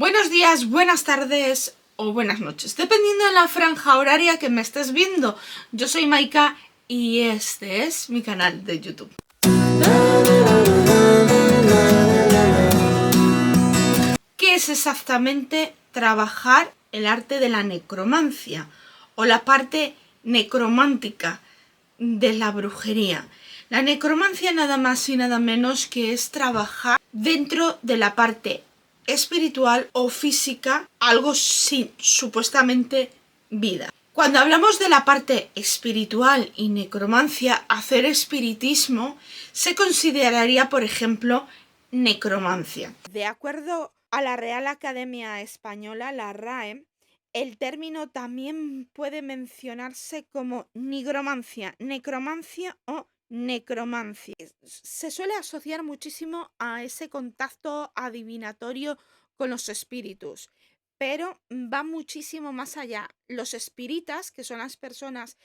Buenos días, buenas tardes o buenas noches, dependiendo de la franja horaria que me estés viendo. Yo soy Maika y este es mi canal de YouTube. ¿Qué es exactamente trabajar el arte de la necromancia o la parte necromántica de la brujería? La necromancia nada más y nada menos que es trabajar dentro de la parte espiritual o física, algo sin supuestamente vida. Cuando hablamos de la parte espiritual y necromancia, hacer espiritismo se consideraría, por ejemplo, necromancia. De acuerdo a la Real Academia Española, la RAE, el término también puede mencionarse como nigromancia, necromancia o necromancia. Se suele asociar muchísimo a ese contacto adivinatorio con los espíritus, pero va muchísimo más allá. Los espíritas, que son las personas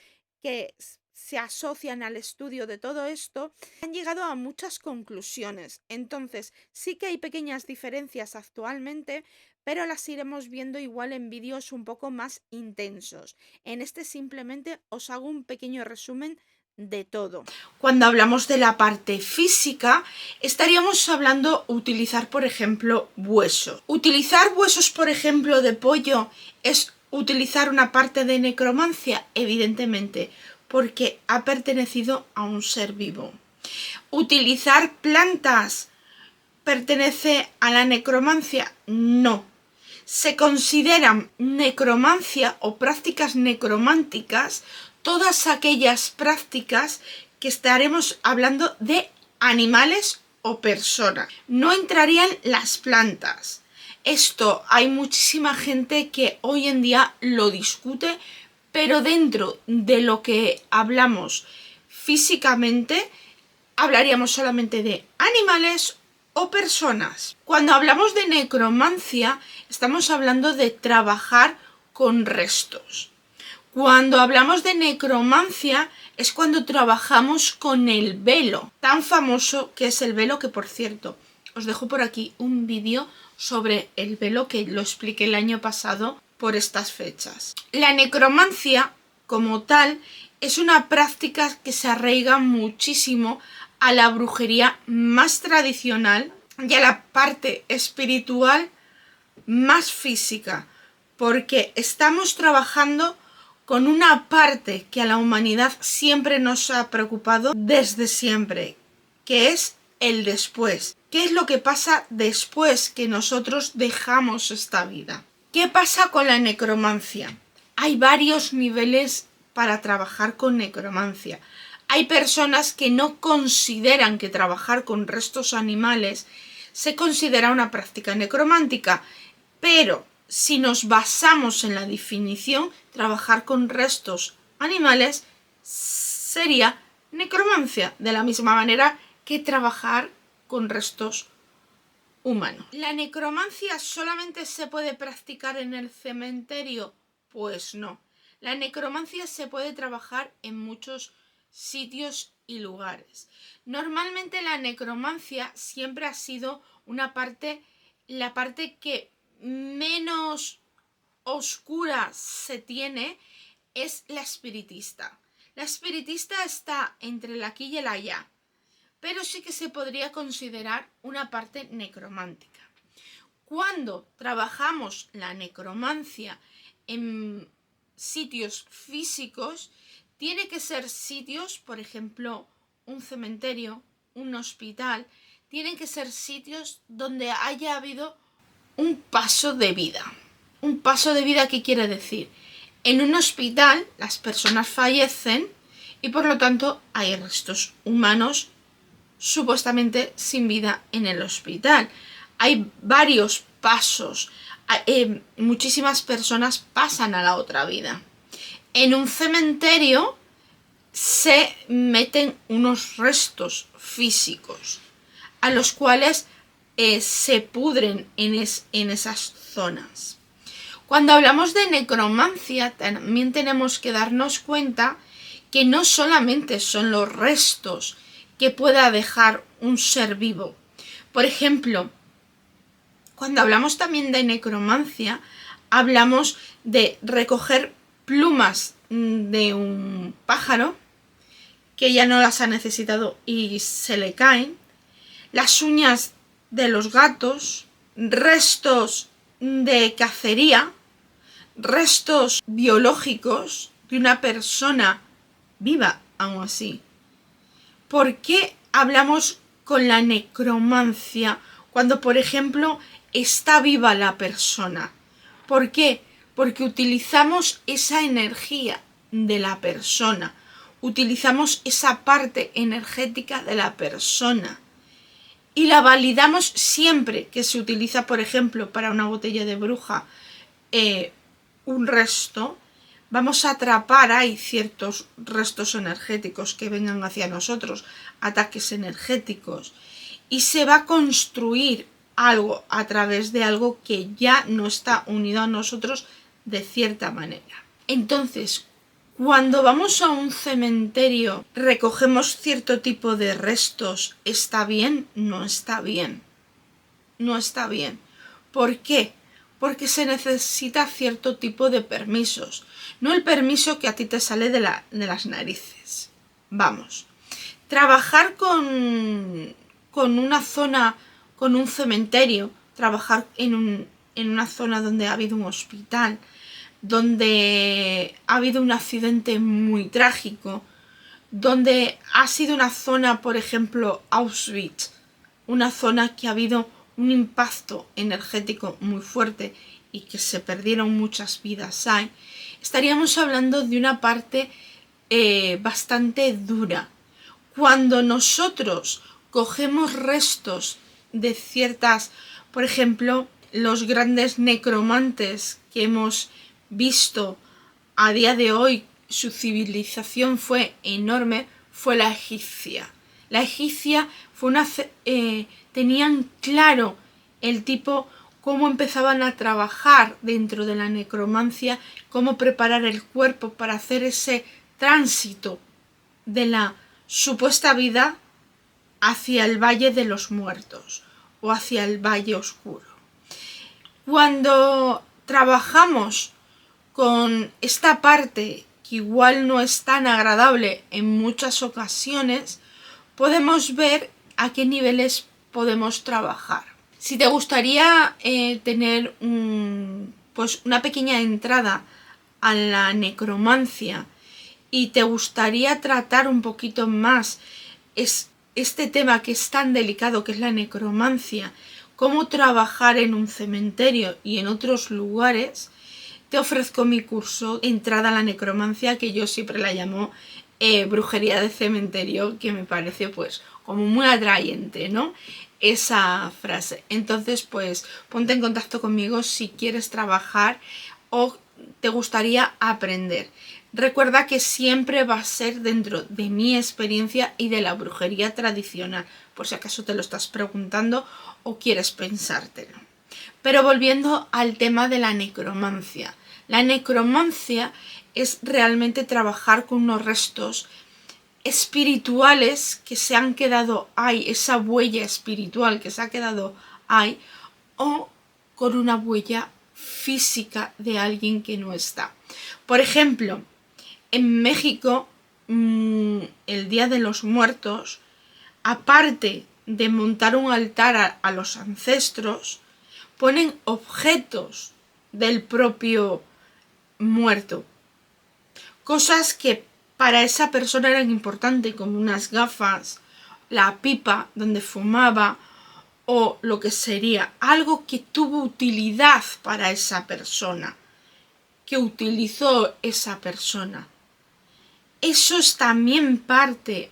que se asocian al estudio de todo esto, han llegado a muchas conclusiones. Entonces, sí que hay pequeñas diferencias actualmente, pero las iremos viendo igual en vídeos un poco más intensos. En este simplemente os hago un pequeño resumen de todo. Cuando hablamos de la parte física, estaríamos hablando utilizar, por ejemplo, huesos. Utilizar huesos, por ejemplo, de pollo es utilizar una parte de necromancia, evidentemente, porque ha pertenecido a un ser vivo. Utilizar plantas pertenece a la necromancia, no. Se consideran necromancia o prácticas necrománticas todas aquellas prácticas que estaremos hablando de animales o personas. No entrarían las plantas. Esto hay muchísima gente que hoy en día lo discute, pero dentro de lo que hablamos físicamente, hablaríamos solamente de animales o personas. Cuando hablamos de necromancia, estamos hablando de trabajar con restos. Cuando hablamos de necromancia es cuando trabajamos con el velo, tan famoso que es el velo, que por cierto, os dejo por aquí un vídeo sobre el velo que lo expliqué el año pasado por estas fechas. La necromancia, como tal, es una práctica que se arraiga muchísimo a la brujería más tradicional y a la parte espiritual más física, porque estamos trabajando con una parte que a la humanidad siempre nos ha preocupado desde siempre, que es el después. ¿Qué es lo que pasa después que nosotros dejamos esta vida? ¿Qué pasa con la necromancia? Hay varios niveles para trabajar con necromancia. Hay personas que no consideran que trabajar con restos animales se considera una práctica necromántica, pero si nos basamos en la definición, trabajar con restos animales sería necromancia, de la misma manera que trabajar con restos humanos. ¿La necromancia solamente se puede practicar en el cementerio? Pues no. La necromancia se puede trabajar en muchos sitios y lugares. Normalmente la necromancia siempre ha sido la parte que menos oscura se tiene es la espiritista. La espiritista está entre el aquí y el allá, pero sí que se podría considerar una parte necromántica. Cuando trabajamos la necromancia en sitios físicos, tiene que ser sitios, por ejemplo, un cementerio, un hospital, tienen que ser sitios donde haya habido un paso de vida. ¿Un paso de vida qué quiere decir? En un hospital las personas fallecen y por lo tanto hay restos humanos supuestamente sin vida en el hospital. Hay varios pasos. Muchísimas personas pasan a la otra vida. En un cementerio se meten unos restos físicos a los cuales se pudren en esas zonas. Cuando hablamos de necromancia, también tenemos que darnos cuenta que no solamente son los restos que pueda dejar un ser vivo. Por ejemplo, Cuando hablamos también de necromancia, hablamos de recoger plumas de un pájaro que ya no las ha necesitado y se le caen, las uñas de los gatos, restos de cacería, restos biológicos de una persona viva aún así. ¿Por qué hablamos con la necromancia cuando, por ejemplo, está viva la persona? ¿Por qué? Porque utilizamos esa energía de la persona, utilizamos esa parte energética de la persona y la validamos siempre que se utiliza, por ejemplo, para una botella de bruja, un resto. Vamos a atrapar ahí ciertos restos energéticos que vengan hacia nosotros, ataques energéticos, y se va a construir algo a través de algo que ya no está unido a nosotros de cierta manera. Entonces, cuando vamos a un cementerio, recogemos cierto tipo de restos, ¿está bien? No está bien. No está bien. ¿Por qué? Porque se necesita cierto tipo de permisos. No el permiso que a ti te sale de las narices. Vamos. Trabajar con una zona, con un cementerio, trabajar en una zona donde ha habido un hospital, donde ha habido un accidente muy trágico, donde ha sido una zona, por ejemplo, Auschwitz, una zona que ha habido un impacto energético muy fuerte y que se perdieron muchas vidas ahí, estaríamos hablando de una parte bastante dura. Cuando nosotros cogemos restos de ciertas, por ejemplo, los grandes necromantes que hemos visto a día de hoy, su civilización fue enorme, fue la egipcia. La egipcia fue tenían claro el tipo, cómo empezaban a trabajar dentro de la necromancia, cómo preparar el cuerpo para hacer ese tránsito de la supuesta vida hacia el valle de los muertos o hacia el valle oscuro. Cuando trabajamos con esta parte que igual no es tan agradable en muchas ocasiones, podemos ver a qué niveles podemos trabajar. Si te gustaría tener una pequeña entrada a la necromancia y te gustaría tratar un poquito más este tema que es tan delicado, que es la necromancia, cómo trabajar en un cementerio y en otros lugares, te ofrezco mi curso Entrada a la Necromancia, que yo siempre la llamo brujería de cementerio, que me parece pues como muy atrayente, ¿no? Esa frase. Entonces pues ponte en contacto conmigo si quieres trabajar o te gustaría aprender. Recuerda que siempre va a ser dentro de mi experiencia y de la brujería tradicional, por si acaso te lo estás preguntando o quieres pensártelo. Pero volviendo al tema de la necromancia. La necromancia es realmente trabajar con unos restos espirituales que se han quedado ahí, esa huella espiritual que se ha quedado ahí, o con una huella física de alguien que no está. Por ejemplo, en México, el Día de los Muertos, aparte de montar un altar a los ancestros, ponen objetos del propio muerto. Cosas que para esa persona eran importantes, como unas gafas, la pipa donde fumaba o lo que sería algo que tuvo utilidad para esa persona, que utilizó esa persona. Eso es también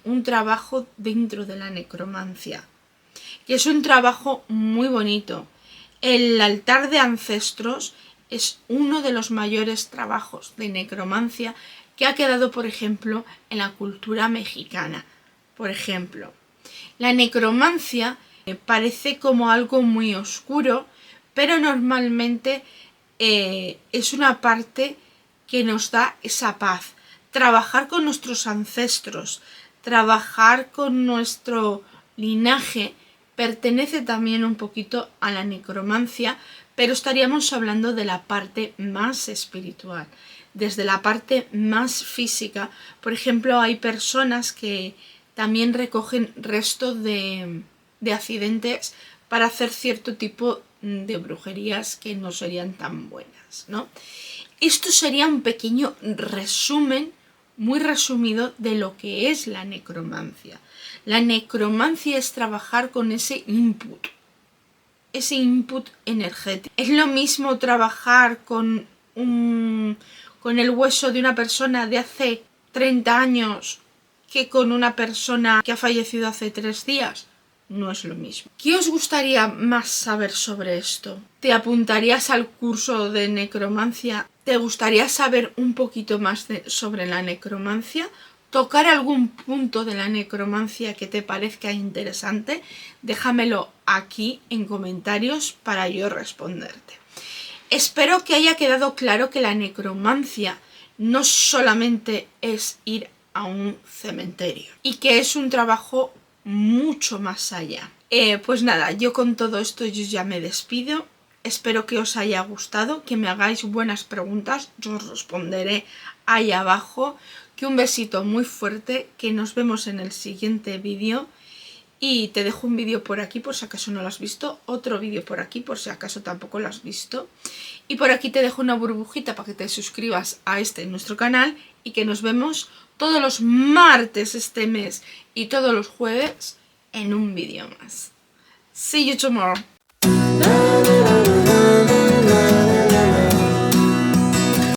un trabajo dentro de la necromancia, que es un trabajo muy bonito. El altar de ancestros es uno de los mayores trabajos de necromancia que ha quedado, por ejemplo, en la cultura mexicana. Por ejemplo, la necromancia parece como algo muy oscuro, pero normalmente es una parte que nos da esa paz. Trabajar con nuestros ancestros, trabajar con nuestro linaje, pertenece también un poquito a la necromancia, pero estaríamos hablando de la parte más espiritual. Desde la parte más física, por ejemplo, hay personas que también recogen restos de accidentes para hacer cierto tipo de brujerías que no serían tan buenas, ¿no? Esto sería un pequeño resumen, muy resumido, de lo que es la necromancia. La necromancia es trabajar con ese input energético. Es lo mismo trabajar con el hueso de una persona de hace 30 años que con una persona que ha fallecido hace 3 días. No es lo mismo. ¿Qué os gustaría más saber sobre esto? ¿Te apuntarías al curso de necromancia? ¿Te gustaría saber un poquito más sobre la necromancia? ¿Tocar algún punto de la necromancia que te parezca interesante? Déjamelo aquí en comentarios para yo responderte. Espero que haya quedado claro que la necromancia no solamente es ir a un cementerio y que es un trabajo mucho más allá. Pues nada, yo con todo esto yo ya me despido. Espero que os haya gustado, que me hagáis buenas preguntas, yo os responderé ahí abajo. Que un besito muy fuerte, que nos vemos en el siguiente vídeo. Y te dejo un vídeo por aquí por si acaso no lo has visto, otro vídeo por aquí por si acaso tampoco lo has visto. Y por aquí te dejo una burbujita para que te suscribas a nuestro canal y que nos vemos todos los martes este mes y todos los jueves en un vídeo más. See you tomorrow.